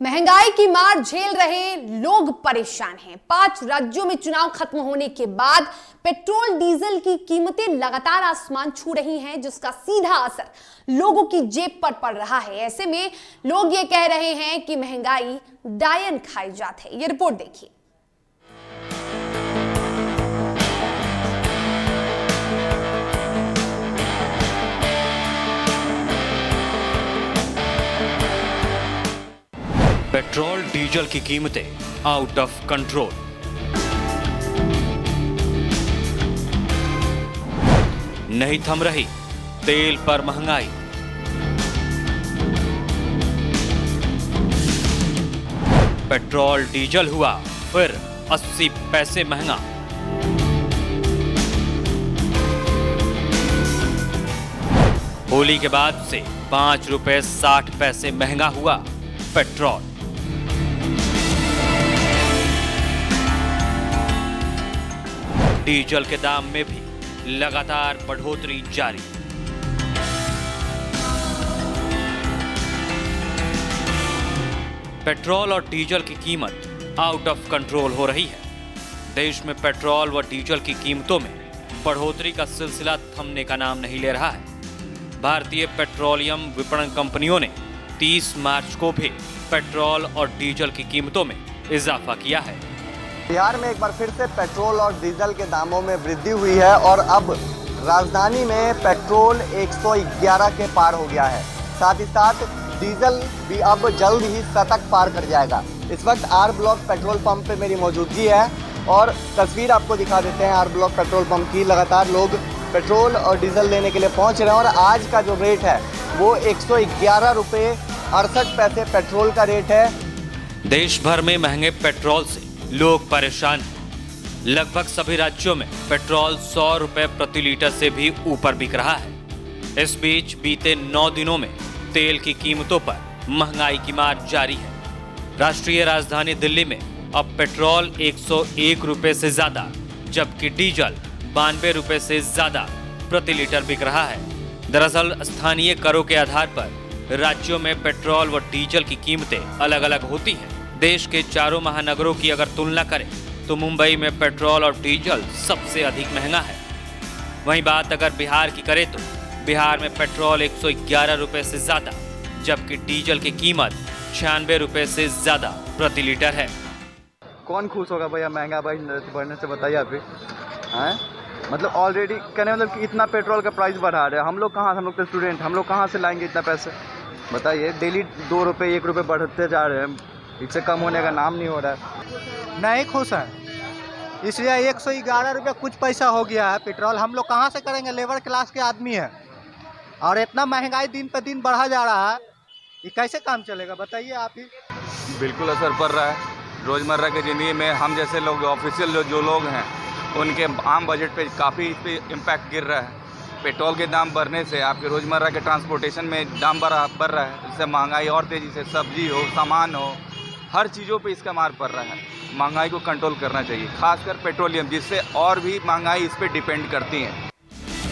महंगाई की मार झेल रहे लोग परेशान हैं। 5 राज्यों में चुनाव खत्म होने के बाद पेट्रोल डीजल की कीमतें लगातार आसमान छू रही हैं, जिसका सीधा असर लोगों की जेब पर पड़ रहा है। ऐसे में लोग ये कह रहे हैं कि महंगाई डायन खाई जात है। ये रिपोर्ट देखिए। पेट्रोल डीजल की कीमतें आउट ऑफ कंट्रोल। नहीं थम रही तेल पर महंगाई। पेट्रोल डीजल हुआ फिर 80 पैसे महंगा। होली के बाद से 5 रुपए 60 पैसे महंगा हुआ पेट्रोल। डीजल के दाम में भी लगातार बढ़ोतरी जारी। पेट्रोल और डीजल की कीमत आउट ऑफ कंट्रोल हो रही है। देश में पेट्रोल व डीजल की कीमतों में बढ़ोतरी का सिलसिला थमने का नाम नहीं ले रहा है। भारतीय पेट्रोलियम विपणन कंपनियों ने 30 मार्च को भी पेट्रोल और डीजल की कीमतों में इजाफा किया है। बिहार में एक बार फिर से पेट्रोल और डीजल के दामों में वृद्धि हुई है और अब राजधानी में पेट्रोल 111 के पार हो गया है। साथ ही साथ डीजल भी अब जल्द ही 100 पार कर जाएगा। इस वक्त आर ब्लॉक पेट्रोल पंप पे मेरी मौजूदगी है और तस्वीर आपको दिखा देते हैं आर ब्लॉक पेट्रोल पंप की। लगातार लोग पेट्रोल और डीजल लेने के लिए पहुंच रहे हैं और आज का जो रेट है वो 111 रुपये 68 पैसे पेट्रोल का रेट है। देश भर में महंगे पेट्रोल से लोग परेशान हैं। लगभग सभी राज्यों में पेट्रोल 100 रुपए प्रति लीटर से भी ऊपर बिक रहा है। इस बीच बीते 9 दिनों में तेल की कीमतों पर महंगाई की मार जारी है। राष्ट्रीय राजधानी दिल्ली में अब पेट्रोल 101 रुपए से ज्यादा जबकि डीजल 92 रुपए से ज्यादा प्रति लीटर बिक रहा है। दरअसल स्थानीय करों के आधार पर राज्यों में पेट्रोल व डीजल की कीमतें अलग अलग होती हैं। देश के चारों महानगरों की अगर तुलना करें तो मुंबई में पेट्रोल और डीजल सबसे अधिक महंगा है। वहीं बात अगर बिहार की करें तो बिहार में पेट्रोल 111 रुपए से ज्यादा जबकि डीजल की कीमत 96 रुपए से ज्यादा प्रति लीटर है। कौन खुश होगा भैया महंगा भाई बढ़ने से, बताइए आप भी। मतलब ऑलरेडी कहने मतलब कि इतना पेट्रोल का प्राइस बढ़ा रहे हैं हम लोग कहाँ से, हम लोग तो स्टूडेंट, हम लोग कहाँ से लाएंगे इतना पैसे, बताइए। डेली 2 रुपये 1 रुपये बढ़ते जा रहे हैं, इससे कम होने का नाम नहीं हो रहा है। नहीं खुश है, इसलिए 111 रुपये कुछ पैसा हो गया है पेट्रोल। हम लोग कहाँ से करेंगे, लेबर क्लास के आदमी है और इतना महंगाई दिन पर दिन बढ़ा जा रहा है, ये कैसे काम चलेगा बताइए आप ही। बिल्कुल असर पड़ रहा है रोज़मर्रा की ज़िंदगी में। हम जैसे लोग ऑफिशियल जो लोग हैं उनके आम बजट पे काफ़ी इस पर इम्पैक्ट गिर रहा है। पेट्रोल के दाम बढ़ने से आपके रोज़मर्रा के ट्रांसपोर्टेशन में दाम बढ़ रहा है। इससे महंगाई और तेज़ी से, सब्जी हो, सामान हो, हर चीज़ों पे इसका मार पड़ रहा है। महंगाई को कंट्रोल करना चाहिए, खासकर पेट्रोलियम, जिससे और भी महंगाई इस पे डिपेंड करती है।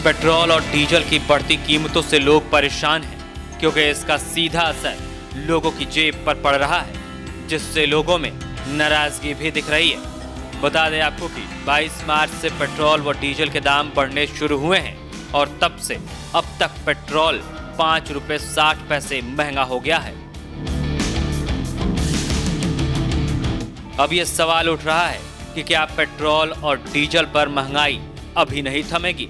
पेट्रोल और डीजल की बढ़ती कीमतों से लोग परेशान हैं क्योंकि इसका सीधा असर लोगों की जेब पर पड़ रहा है, जिससे लोगों में नाराजगी भी दिख रही है। बता दें आपको कि 22 मार्च से पेट्रोल व डीजल के दाम बढ़ने शुरू हुए हैं और तब से अब तक पेट्रोल 5 रुपए 60 पैसे महंगा हो गया है। अब ये सवाल उठ रहा है कि क्या पेट्रोल और डीजल पर महंगाई अभी नहीं थमेगी।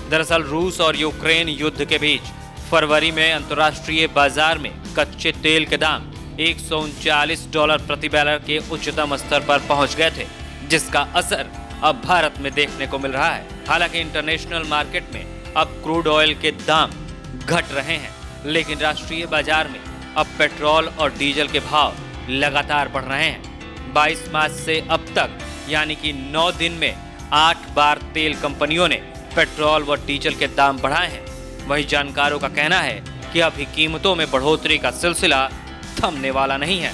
दरअसल रूस और यूक्रेन युद्ध के बीच फरवरी में अंतर्राष्ट्रीय बाजार में कच्चे तेल के दाम $139 प्रति बैरल के उच्चतम स्तर पर पहुंच गए थे, जिसका असर अब भारत में देखने को मिल रहा है। हालांकि इंटरनेशनल मार्केट में अब क्रूड ऑयल के दाम घट रहे हैं, लेकिन राष्ट्रीय बाजार में अब पेट्रोल और डीजल के भाव लगातार बढ़ रहे हैं। 22 मार्च से अब तक यानी कि 9 दिन में 8 बार तेल कंपनियों ने पेट्रोल व डीजल के दाम बढ़ाए हैं। वहीं जानकारों का कहना है कि अभी कीमतों में बढ़ोतरी का सिलसिला थमने वाला नहीं है।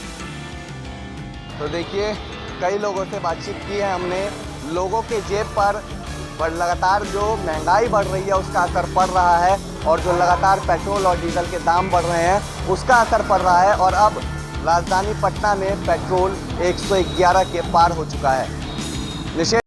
तो देखिए, कई लोगों से बातचीत की है हमने। लोगों के जेब पर लगातार जो महंगाई बढ़ रही है उसका असर पड़ रहा है और जो लगातार पेट्रोल और डीजल के दाम बढ़ रहे हैं उसका असर पड़ रहा है। और अब राजधानी पटना में पेट्रोल 111 के पार हो चुका है। निषेध